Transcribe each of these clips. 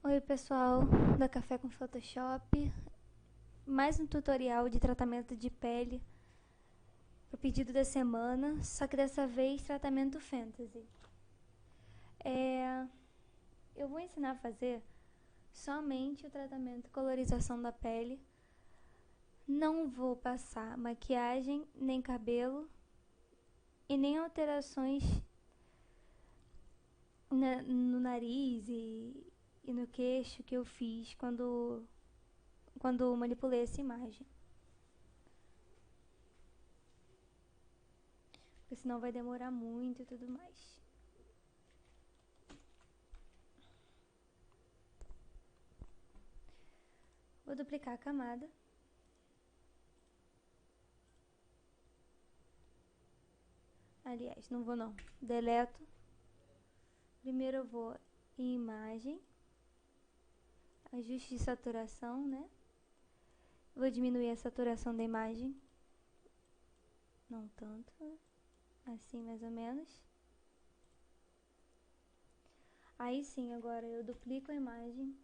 Oi pessoal, da Café com Photoshop. Mais um tutorial de tratamento de pele pro pedido da semana, só que dessa vez tratamento fantasy. Eu vou ensinar a fazer somente o tratamento colorização da pele. Não vou passar maquiagem, nem cabelo e nem alterações no nariz e no queixo que eu fiz quando manipulei essa imagem. Porque senão vai demorar muito e tudo mais. Vou duplicar a camada. Aliás, não vou não. Deleto. Primeiro eu vou em imagem. Ajuste de saturação, né? Vou diminuir a saturação da imagem. Não tanto. Assim, mais ou menos. Aí sim, agora eu duplico a imagem.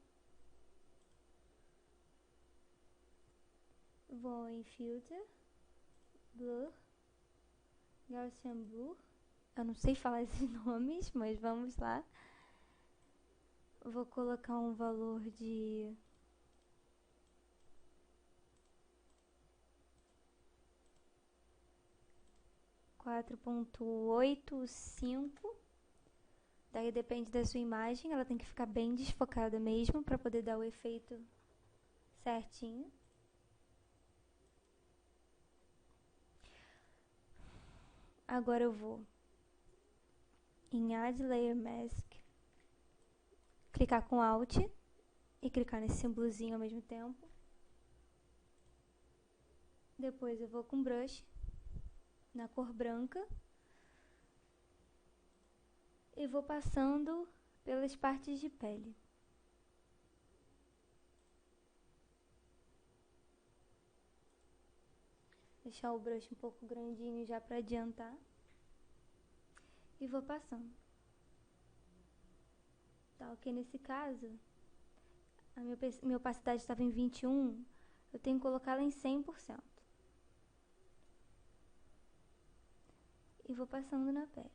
Vou em Filter, Blur, Gaussian Blur. Eu não sei falar esses nomes, mas vamos lá. Vou colocar um valor de 4.85. Daí depende da sua imagem, ela tem que ficar bem desfocada mesmo para poder dar o efeito certinho. Agora eu vou em Add Layer Mask, clicar com Alt e clicar nesse símbolozinho ao mesmo tempo. Depois eu vou com Brush na cor branca e vou passando pelas partes de pele. Deixar o brush um pouco grandinho já para adiantar. E vou passando. Tá, ok, nesse caso, a minha opacidade estava em 21, eu tenho que colocá-la em 100%. E vou passando na pele.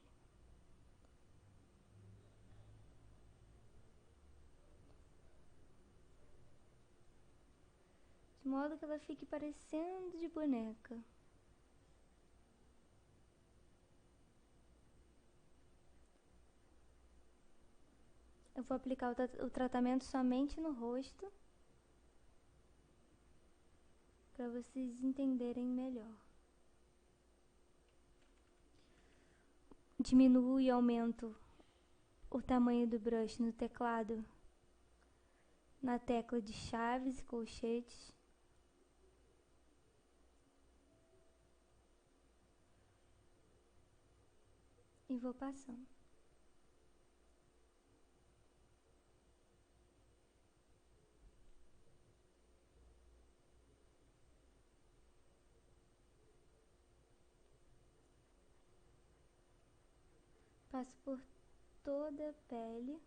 De modo que ela fique parecendo de boneca. Eu vou aplicar o tratamento somente no rosto, para vocês entenderem melhor. Diminuo e aumento o tamanho do brush no teclado, na tecla de chaves e colchetes. E vou passando. Passo por toda a pele,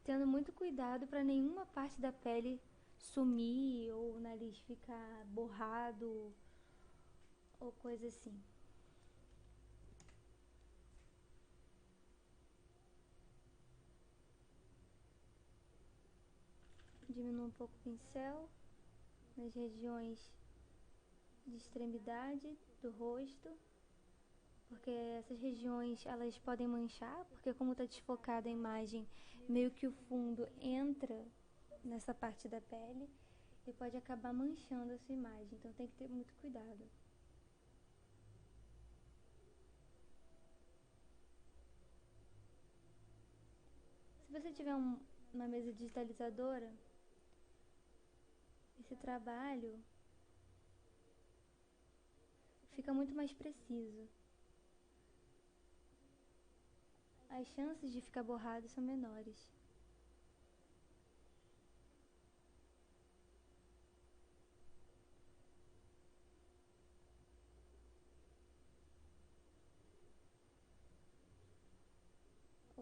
tendo muito cuidado para nenhuma parte da pele sumir ou o nariz ficar borrado ou coisa assim. Diminuo um pouco o pincel nas regiões de extremidade do rosto, porque essas regiões elas podem manchar, porque como está desfocada a imagem, meio que o fundo entra nessa parte da pele e pode acabar manchando a sua imagem, então tem que ter muito cuidado. Se você tiver uma mesa digitalizadora, esse trabalho fica muito mais preciso. As chances de ficar borrado são menores.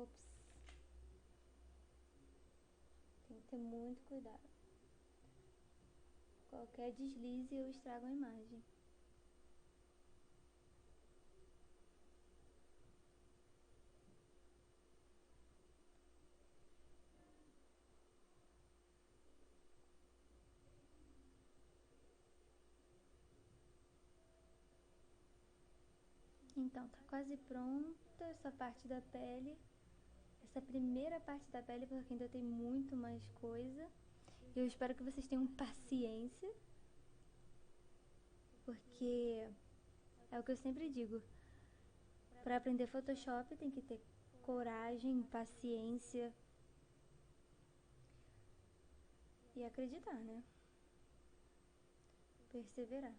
Ops. Tem que ter muito cuidado. Qualquer deslize eu estrago a imagem. Então, tá quase pronta essa parte da pele. Essa primeira parte da pele, porque ainda tem muito mais coisa. Eu espero que vocês tenham paciência, porque é o que eu sempre digo. Para aprender Photoshop tem que ter coragem, paciência e acreditar, né? Perseverar.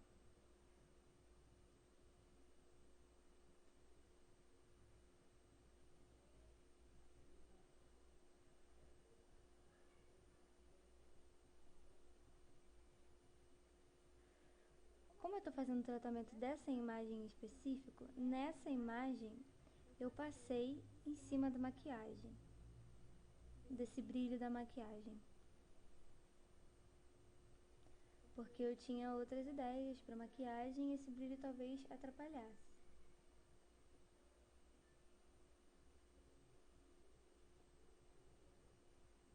Como eu tô fazendo o tratamento dessa imagem em específico, nessa imagem eu passei em cima da maquiagem, desse brilho da maquiagem. Porque eu tinha outras ideias para maquiagem e esse brilho talvez atrapalhasse.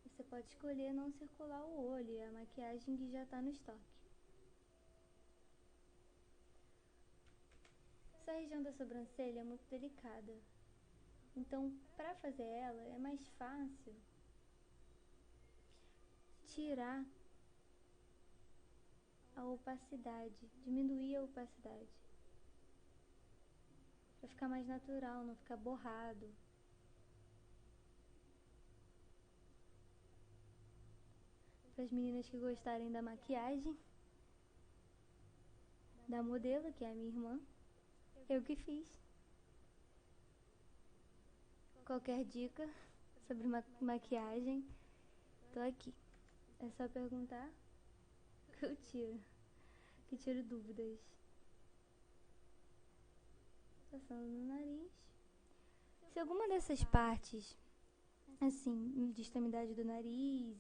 Você pode escolher não circular o olho, é a maquiagem que já está no estoque. Essa região da sobrancelha é muito delicada, então para fazer ela é mais fácil tirar a opacidade, diminuir a opacidade, para ficar mais natural, não ficar borrado. Para as meninas que gostarem da maquiagem da modelo, que é a minha irmã, eu que fiz. Qualquer dica sobre maquiagem, tô aqui. É só perguntar que eu tiro dúvidas. Passando no nariz. Se alguma dessas partes, assim, de extremidade do nariz,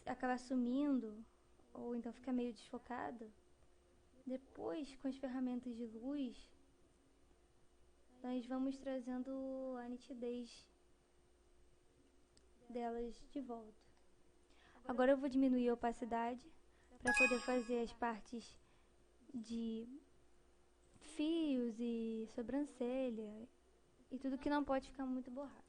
acabar sumindo, ou então ficar meio desfocado, depois, com as ferramentas de luz, nós vamos trazendo a nitidez delas de volta. Agora eu vou diminuir a opacidade para poder fazer as partes de fios e sobrancelha e tudo que não pode ficar muito borrado.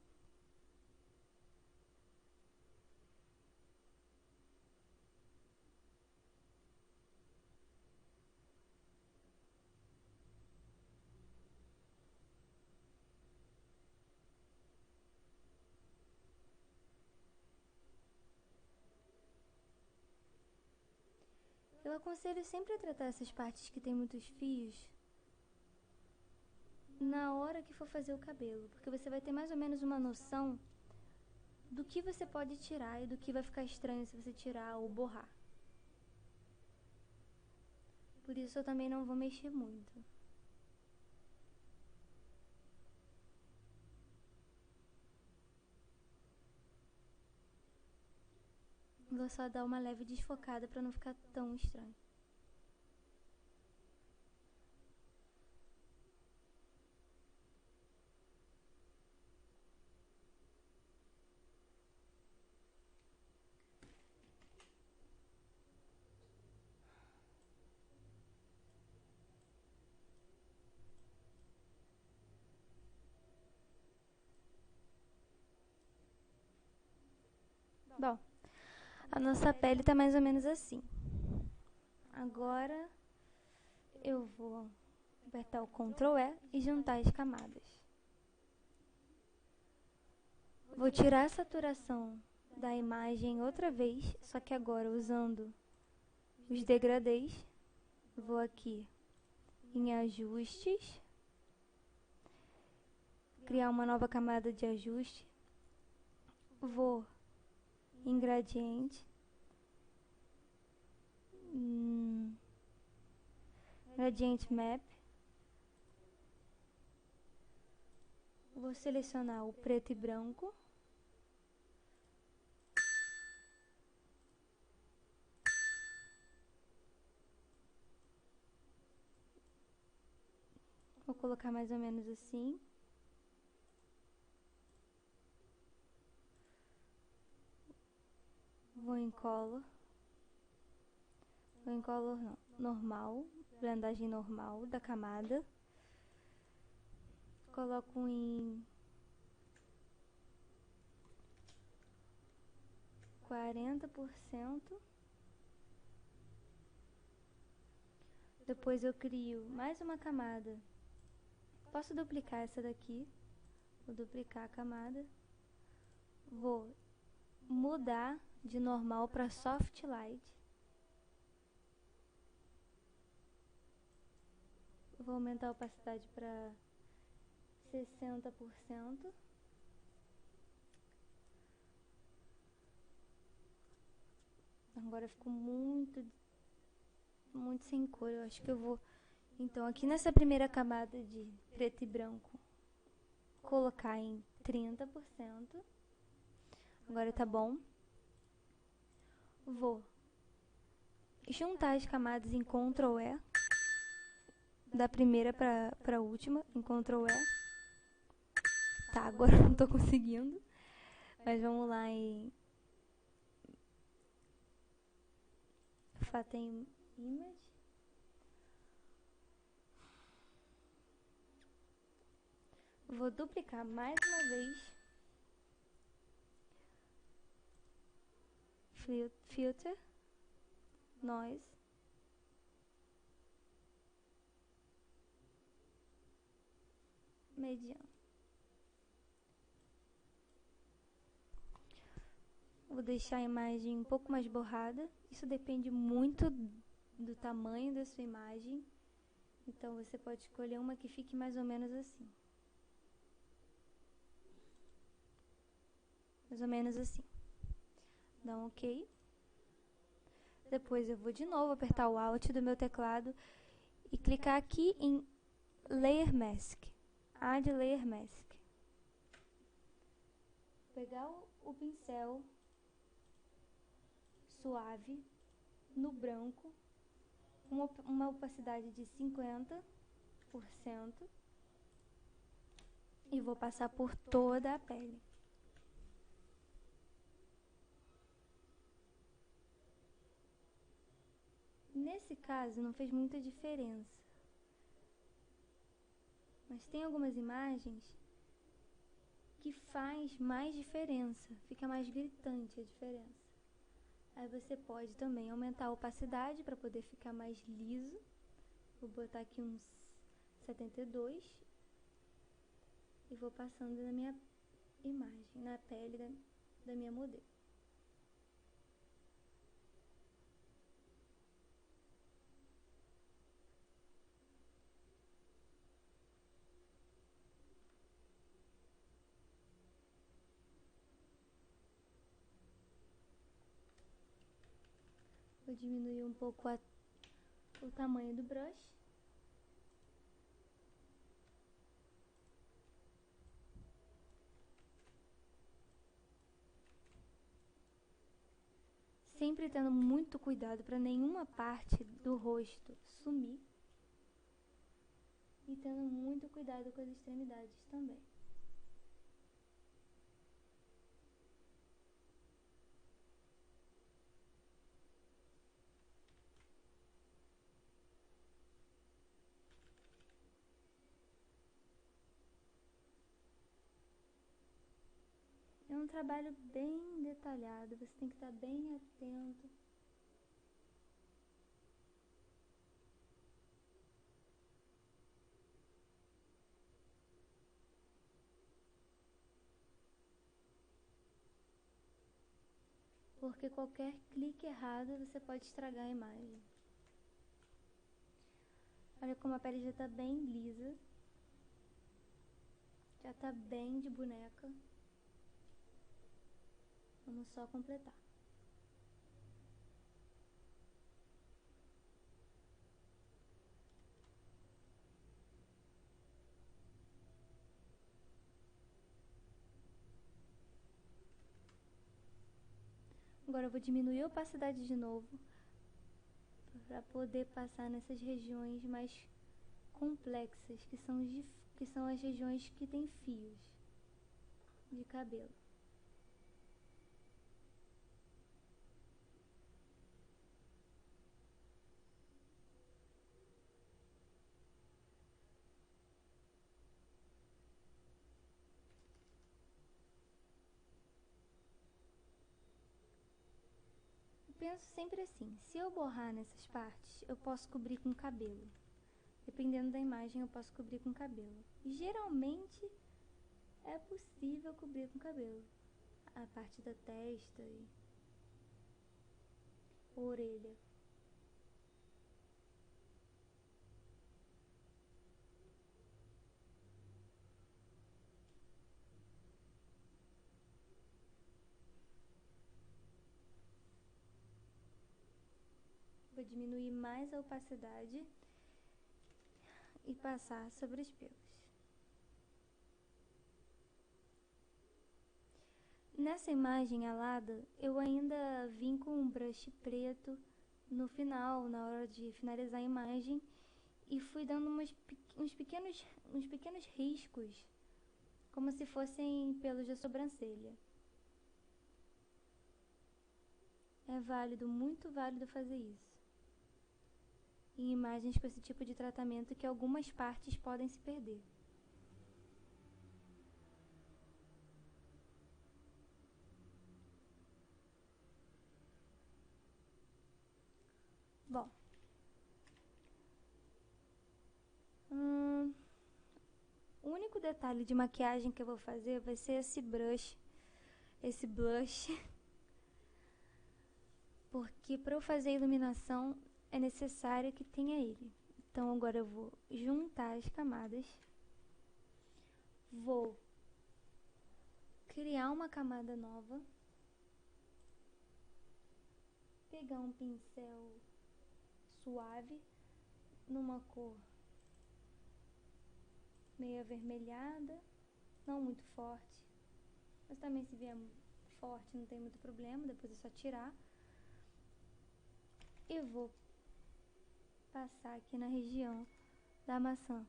Eu aconselho sempre a tratar essas partes que tem muitos fios na hora que for fazer o cabelo, porque você vai ter mais ou menos uma noção do que você pode tirar e do que vai ficar estranho se você tirar ou borrar. Por isso eu também não vou mexer muito. Vou só dar uma leve desfocada para não ficar tão estranho. Bom, a nossa pele tá mais ou menos assim. Agora eu vou apertar o Ctrl E e juntar as camadas. Vou tirar a saturação da imagem outra vez, só que agora usando os degradês. Vou aqui em ajustes, criar uma nova camada de ajuste. Vou em gradiente, gradient map. Vou selecionar o preto e branco. Vou colocar mais ou menos assim. Vou em color. Vou em color não, normal, blendagem normal da camada. Coloco em 40%. Depois eu crio mais uma camada. Posso duplicar essa daqui. Vou duplicar a camada. Vou mudar de normal para soft light. Vou aumentar a opacidade para 60%. Agora ficou muito sem cor. Eu acho que eu vou, então, aqui nessa primeira camada de preto e branco, colocar em 30%. Agora tá bom. Vou juntar as camadas em Ctrl E. Da primeira pra última, em Ctrl E. Tá, agora não tô conseguindo. Mas vamos lá em Fatem Image. Vou duplicar mais uma vez. Filter. Noise. Mediano. Vou deixar a imagem um pouco mais borrada. Isso depende muito do tamanho da sua imagem. Então você pode escolher uma que fique mais ou menos assim. Mais ou menos assim. Dá um OK. Depois eu vou de novo apertar o Alt do meu teclado e clicar aqui em Layer Mask. Add Layer Mask. Pegar o pincel suave no branco, uma opacidade de 50%, e vou passar por toda a pele. Nesse caso não fez muita diferença, mas tem algumas imagens que faz mais diferença, fica mais gritante a diferença. Aí você pode também aumentar a opacidade para poder ficar mais liso. Vou botar aqui uns 72 e vou passando na minha imagem, na pele da minha modelo. Vou diminuir um pouco o tamanho do brush. Sempre tendo muito cuidado para nenhuma parte do rosto sumir. E tendo muito cuidado com as extremidades também. É um trabalho bem detalhado, você tem que estar bem atento. Porque qualquer clique errado você pode estragar a imagem. Olha como a pele já está bem lisa. Já está bem de boneca. Vamos só completar. Agora eu vou diminuir a opacidade de novo para poder passar nessas regiões mais complexas, que são as regiões que tem fios de cabelo. Penso sempre assim, se eu borrar nessas partes, eu posso cobrir com cabelo. Dependendo da imagem, eu posso cobrir com cabelo. E geralmente é possível cobrir com cabelo. A parte da testa e orelha. Vou diminuir mais a opacidade e passar sobre os pelos. Nessa imagem alada, eu ainda vim com um brush preto no final, na hora de finalizar a imagem, e fui dando uns pequenos riscos, como se fossem pelos da sobrancelha. É válido, muito válido fazer isso em imagens com esse tipo de tratamento, que algumas partes podem se perder. Bom, o único detalhe de maquiagem que eu vou fazer vai ser esse blush, porque para eu fazer a iluminação é necessário que tenha ele. Então agora eu vou juntar as camadas, vou criar uma camada nova, pegar um pincel suave numa cor meio avermelhada, não muito forte, mas também se vier forte não tem muito problema, depois é só tirar. E vou passar aqui na região da maçã,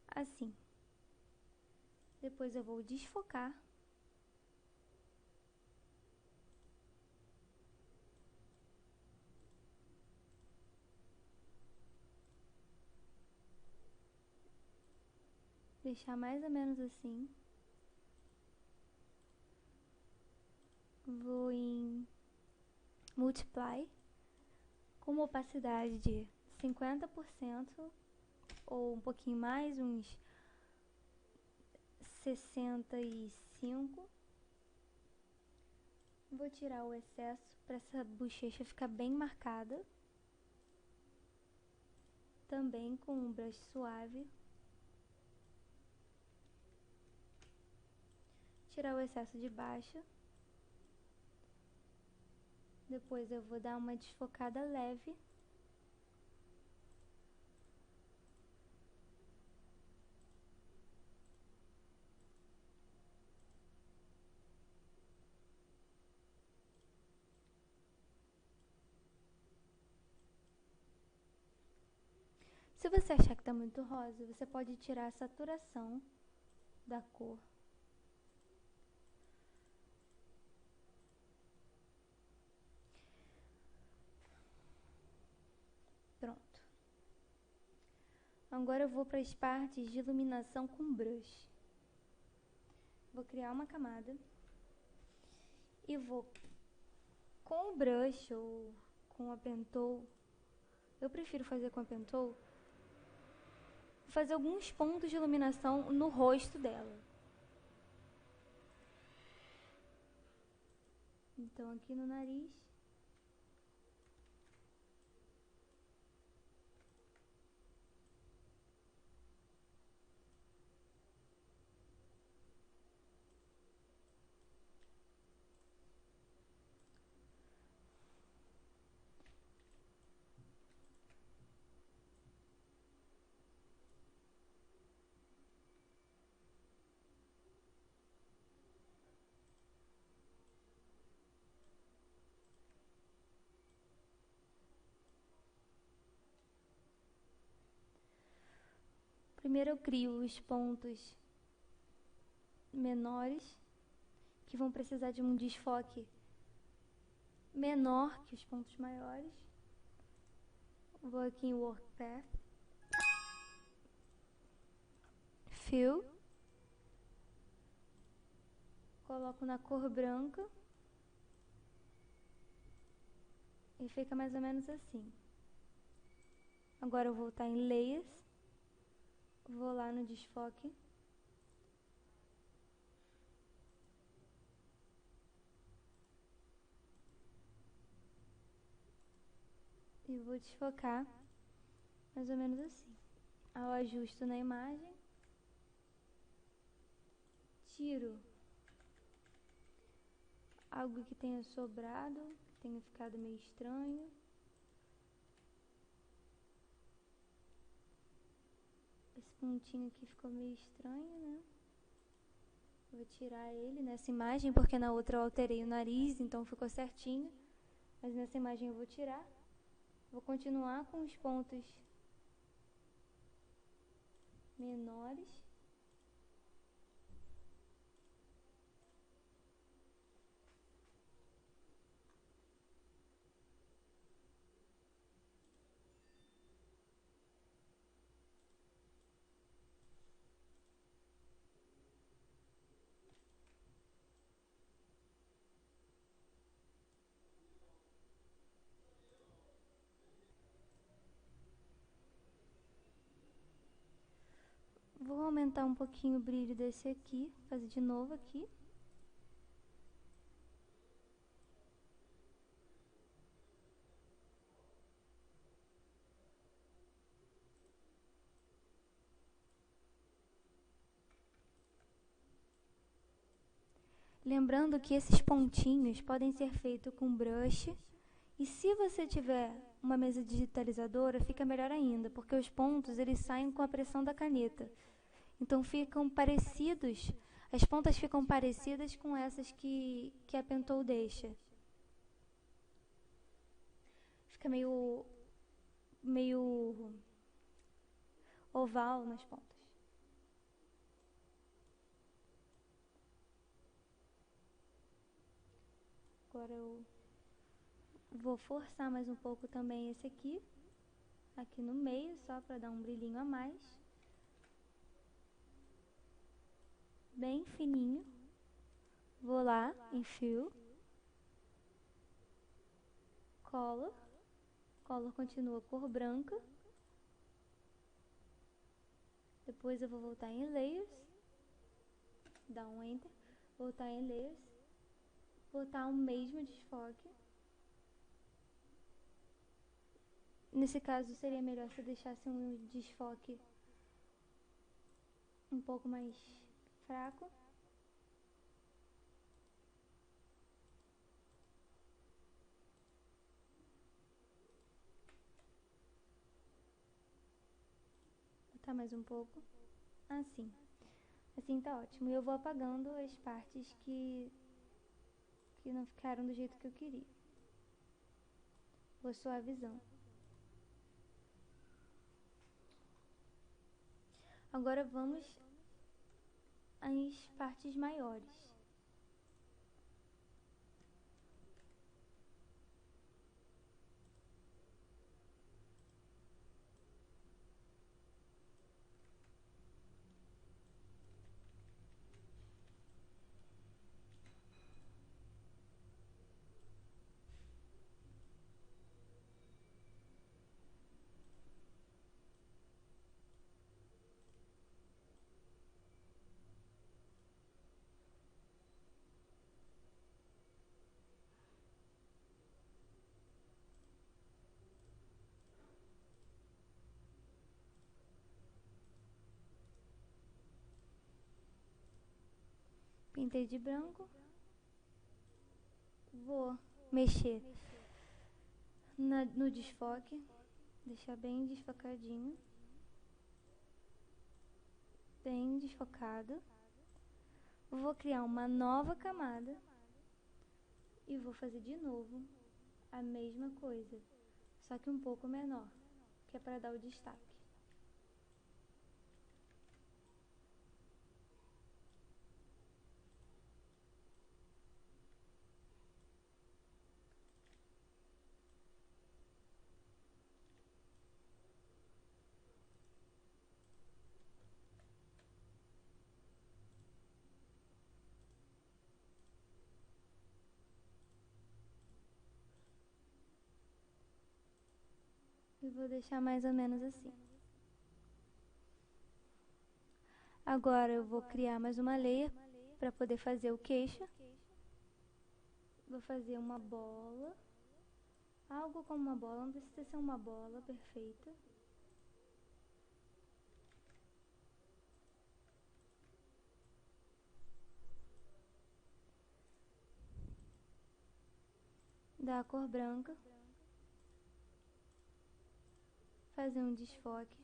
assim. Depois eu vou desfocar. Deixar mais ou menos assim. Vou em Multiply com uma opacidade de 50% ou um pouquinho mais, uns 65%. Vou tirar o excesso para essa bochecha ficar bem marcada. Também com um brush suave. Tirar o excesso de baixo. Depois eu vou dar uma desfocada leve. Se você achar que tá muito rosa, você pode tirar a saturação da cor. Pronto. Agora eu vou para as partes de iluminação com brush. Vou criar uma camada e vou com o brush ou com a pentool, eu prefiro fazer com a pentool, fazer alguns pontos de iluminação no rosto dela. Então aqui no nariz. Primeiro eu crio os pontos menores, que vão precisar de um desfoque menor que os pontos maiores. Vou aqui em Work Path, Fill, coloco na cor branca e fica mais ou menos assim. Agora eu vou voltar em Layers, vou lá no desfoque, e vou desfocar mais ou menos assim. Eu ajusto na imagem, tiro algo que tenha sobrado, que tenha ficado meio estranho. Esse pontinho aqui ficou meio estranho, né? Vou tirar ele nessa imagem, porque na outra eu alterei o nariz, então ficou certinho. Mas nessa imagem eu vou tirar. Vou continuar com os pontos menores. Vou aumentar um pouquinho o brilho desse aqui, fazer de novo aqui. Lembrando que esses pontinhos podem ser feitos com brush, e se você tiver uma mesa digitalizadora, fica melhor ainda, porque os pontos eles saem com a pressão da caneta. Então ficam parecidos, as pontas ficam parecidas com essas que a Pentool deixa. Fica meio oval nas pontas. Agora eu vou forçar mais um pouco também esse aqui no meio, só para dar um brilhinho a mais. Bem fininho. Vou lá em Fill, Color continua cor branca. Depois eu vou voltar em Layers, dar um Enter, voltar em Layers, botar o mesmo desfoque. Nesse caso seria melhor se eu deixasse um desfoque um pouco mais fraco. Botar mais um pouco. Assim. Assim tá ótimo. E eu vou apagando as partes que não ficaram do jeito que eu queria. Vou suavizando. Agora vamos às partes maiores. Pintei de branco. Vou mexer no desfoque, deixar bem desfocadinho, bem desfocado. Vou criar uma nova camada e vou fazer de novo a mesma coisa, só que um pouco menor, que é para dar o destaque. E vou deixar mais ou menos assim. Agora eu vou criar mais uma layer para poder fazer o queixo. Vou fazer uma bola. Algo como uma bola, não precisa ser uma bola perfeita. Da cor branca. Fazer um desfoque.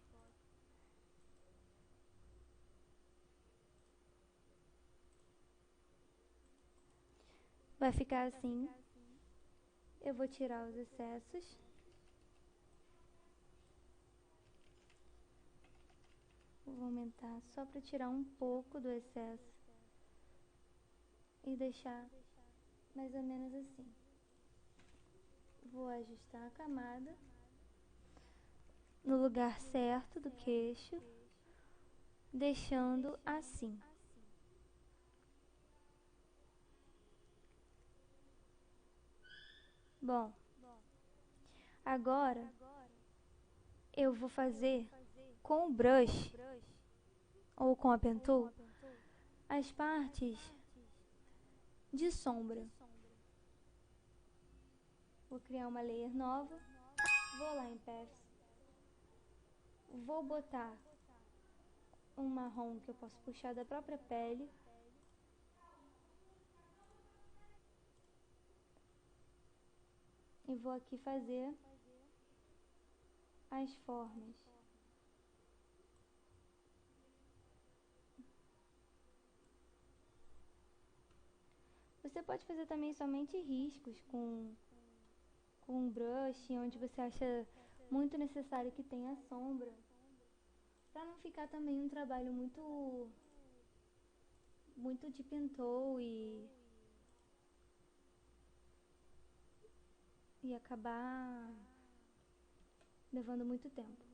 Vai ficar assim. Eu vou tirar os excessos. Vou aumentar só para tirar um pouco do excesso. E deixar mais ou menos assim. Vou ajustar a camada no lugar certo do queixo, deixando assim. Bom, agora eu vou fazer com o brush ou com a pen tool as partes de sombra. Vou criar uma layer nova, vou lá em Paths, vou botar um marrom que eu posso puxar da própria pele. E vou aqui fazer as formas. Você pode fazer também somente riscos com um brush, onde você acha muito necessário que tenha sombra, para não ficar também um trabalho muito de pen tool e acabar levando muito tempo.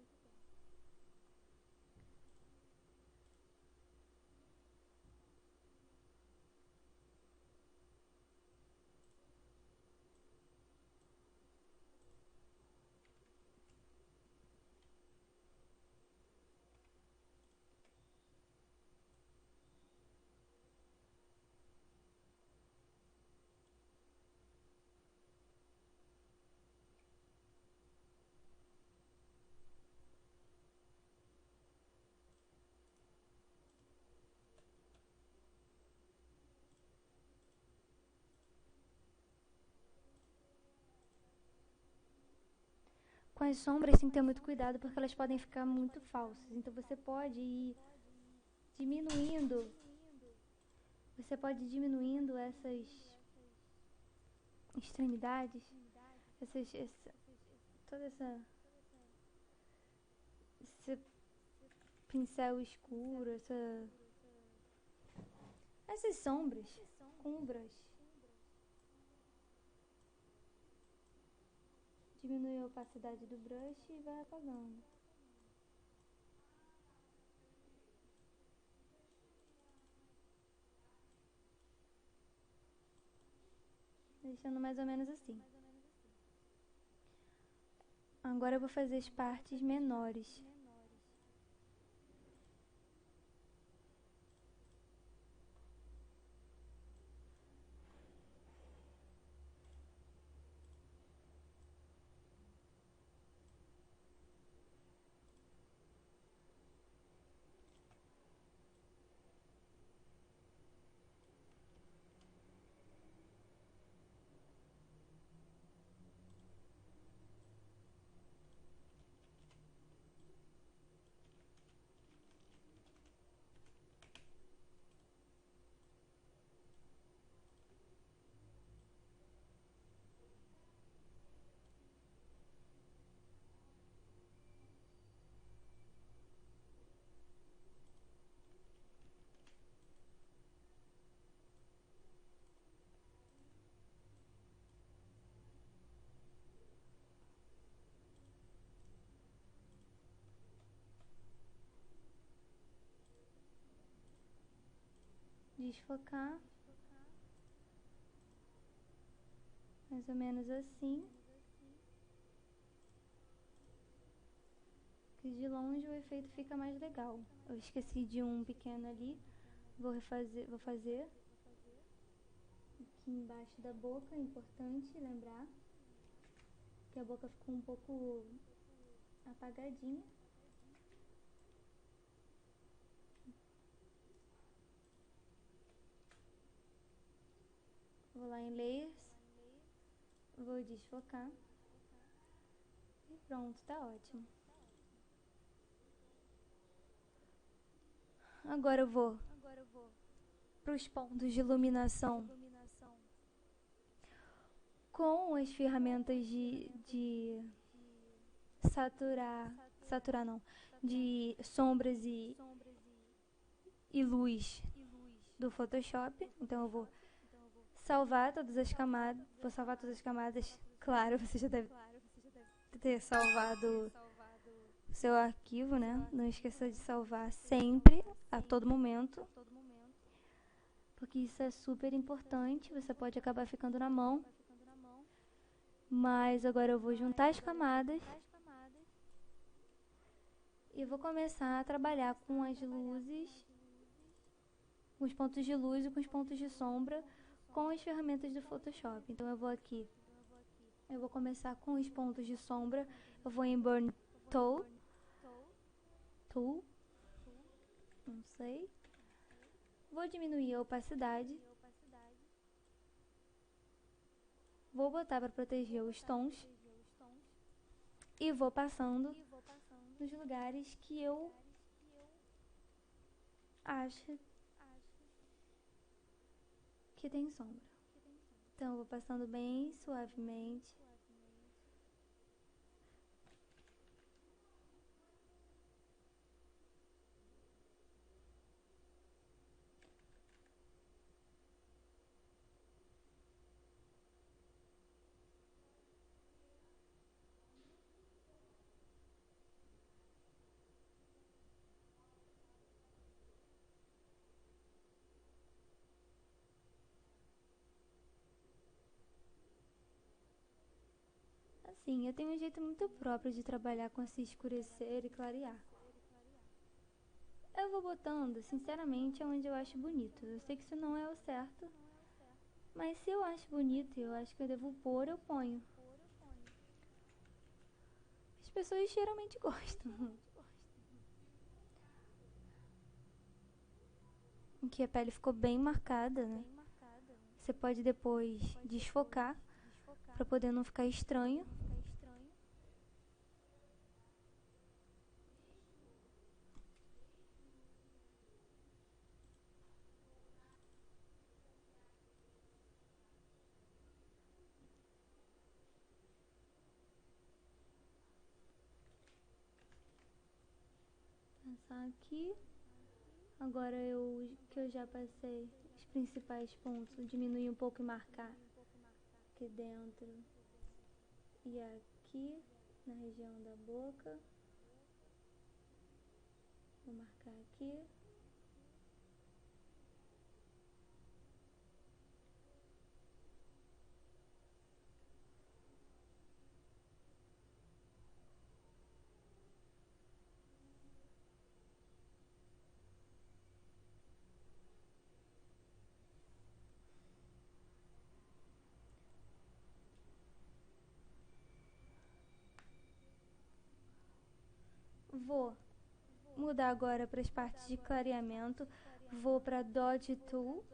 Com as sombras tem que ter muito cuidado porque elas podem ficar muito falsas. Então você pode ir diminuindo. Você pode ir diminuindo essas extremidades, toda esse pincel escuro, essas sombras com o brush. Diminui a opacidade do brush e vai apagando. Deixando mais ou menos assim. Agora eu vou fazer as partes menores. Desfocar. Mais ou menos assim. que de longe o efeito fica mais legal. Eu esqueci de um pequeno ali, vou fazer aqui embaixo da boca, é importante lembrar que a boca ficou um pouco apagadinha. Vou lá em Layers, vou desfocar e pronto, tá ótimo. Agora eu vou para os pontos de iluminação com as ferramentas de saturar não, de sombras e luz do Photoshop. Então eu vou salvar todas as camadas, claro, você já deve ter salvado o seu arquivo, né? Não esqueça de salvar sempre, a todo momento, porque isso é super importante, você pode acabar ficando na mão. Mas agora eu vou juntar as camadas e vou começar a trabalhar com as luzes, com os pontos de luz e com os pontos de sombra com as ferramentas do Photoshop. Então eu vou começar com os pontos de sombra. Eu vou em Burn Tool, não sei. Vou diminuir a opacidade. Vou botar para proteger os tons. E vou passando nos lugares que eu acho que tem sombra. Então eu vou passando bem suavemente. Assim, eu tenho um jeito muito próprio de trabalhar com esse escurecer e clarear. Eu vou botando, sinceramente, onde eu acho bonito. Eu sei que isso não é o certo, mas se eu acho bonito e eu acho que eu devo pôr, eu ponho. As pessoas geralmente gostam. Aqui a pele ficou bem marcada, né? Você pode depois desfocar para poder não ficar estranho. Passar aqui. Agora que eu já passei os principais pontos, diminuir um pouco e marcar aqui dentro e aqui na região da boca. Vou marcar aqui. Vou mudar agora para as partes de clareamento. Vou para Dodge Tool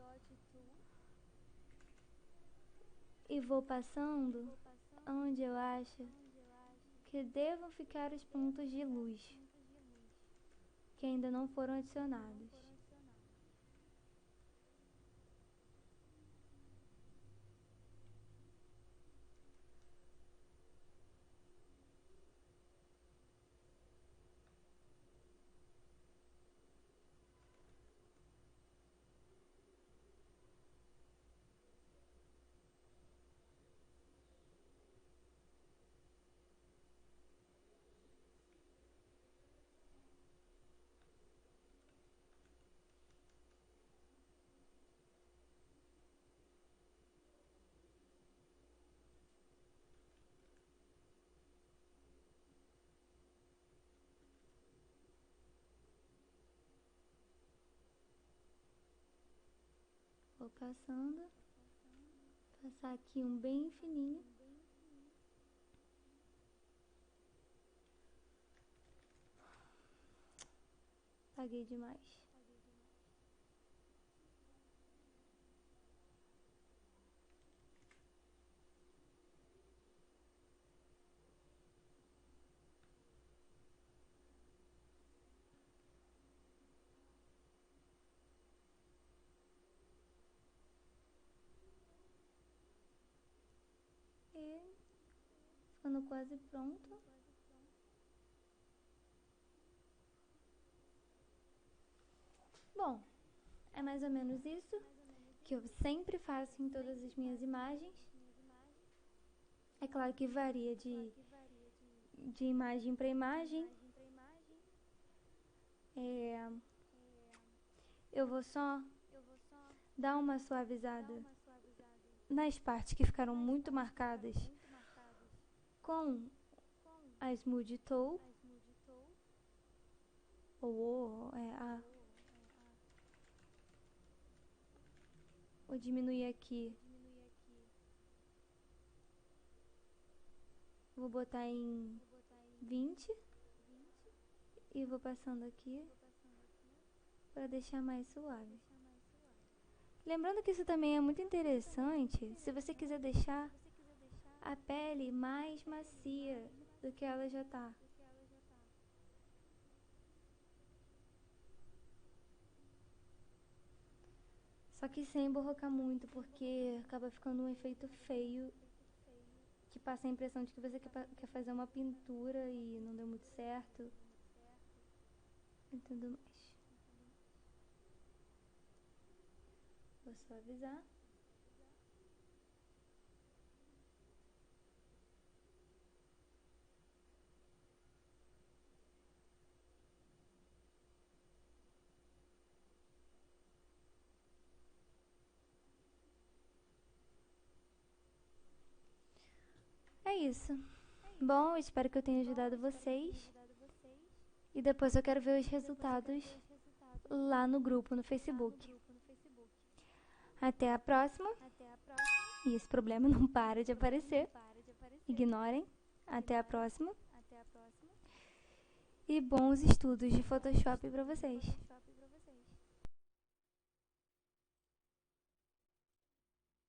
e vou passando onde eu acho que devam ficar os pontos de luz que ainda não foram adicionados. Vou passando. Passar aqui um bem fininho. Apaguei demais. E ficando quase pronto. Bom, é mais ou menos isso que eu sempre faço em todas as minhas imagens. É claro que varia de imagem para imagem. Eu vou só dar uma suavizada nas partes que ficaram muito marcadas com a Smooth Tool. Vou diminuir aqui. Vou botar em 20 e vou passando aqui para deixar mais suave. Lembrando que isso também é muito interessante se você quiser deixar a pele mais macia do que ela já tá. Só que sem borrocar muito, porque acaba ficando um efeito feio que passa a impressão de que você quer fazer uma pintura e não deu muito certo e tudo mais. Vou suavizar. É isso. Bom, espero que eu tenha ajudado vocês. E depois eu quero ver os resultados lá no grupo, no Facebook. Até a próxima. E esse problema não para de aparecer. Ignorem. Até a próxima. E bons estudos de Photoshop para vocês.